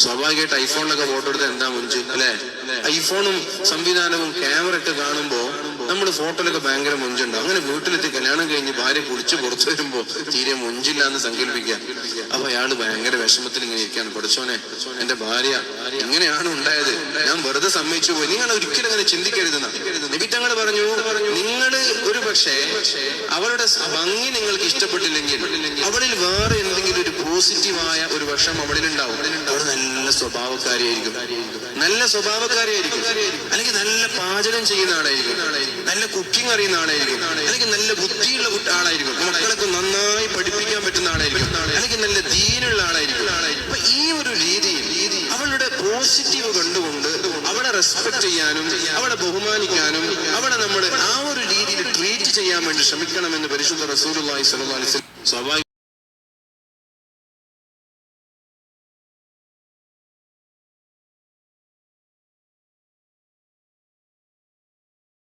സ്വാഭാവികമായിട്ട് ഐഫോണിലൊക്കെ ഫോട്ടോ എടുത്ത് എന്താ മുഞ്ച് അല്ലെ? ഐഫോണും സംവിധാനവും ക്യാമറ ഒക്കെ കാണുമ്പോ നമ്മൾ ഫോട്ടോയിലൊക്കെ ഭയങ്കര മുഞ്ചുണ്ട്. അങ്ങനെ വീട്ടിലെത്തി കല്യാണം കഴിഞ്ഞ് ഭാര്യ കുളിച്ച് പുറത്തു വരുമ്പോ തീരെ മുഞ്ചില്ല എന്ന് സങ്കല്പിക്കുക. അപ്പൊ അയാള് ഭയങ്കര വിഷമത്തിൽ ഇങ്ങനെ ഇരിക്കുകയാണ്. പഠിച്ചോനെ, എന്റെ ഭാര്യ എങ്ങനെയാണ് ഉണ്ടായത്, ഞാൻ വെറുതെ സമ്മതിച്ചു പോയി. നിങ്ങൾ ഒരിക്കലും അങ്ങനെ ചിന്തിക്കരുതെന്ന നബി തങ്ങൾ പറഞ്ഞു. നിങ്ങൾ ഒരു പക്ഷേ അവളുടെ ഭംഗി നിങ്ങൾക്ക് ഇഷ്ടപ്പെട്ടില്ലെങ്കിൽ അവളിൽ വേറെ എന്തെങ്കിലും ഒരു പോസിറ്റീവായ ഒരു വശം അവളിൽ ഉണ്ടാവും. അവൾ നല്ല സ്വഭാവക്കാരിയായിരിക്കും, അല്ലെങ്കിൽ നല്ല പാചകം ചെയ്യുന്ന ആളായിരിക്കും, നല്ല കുക്കിംഗ് അറിയുന്ന ആളായിരിക്കും, അല്ലെങ്കിൽ നല്ല ബുദ്ധിയുള്ള ആളായിരിക്കും, മക്കളൊക്കെ നന്നായി പഠിപ്പിക്കാൻ പറ്റുന്ന ആളായിരിക്കും, അല്ലെങ്കിൽ നല്ല ദീനുള്ള ആളായിരിക്കും. അപ്പൊ ഈ ഒരു രീതിയിൽ അവളുടെ പോസിറ്റീവ് കണ്ടുകൊണ്ട് അവളെ റെസ്പെക്ട് ചെയ്യാനും അവളെ ബഹുമാനിക്കാനും അവളെ നമ്മൾ ആ ഒരു രീതിയിൽ ട്രീറ്റ് ചെയ്യാൻ വേണ്ടി ശ്രമിക്കണമെന്ന് പരിശുദ്ധ റസൂലുള്ളാഹി സ്വല്ലല്ലാഹു അലൈഹി വസല്ലം സ്വാഭാവിക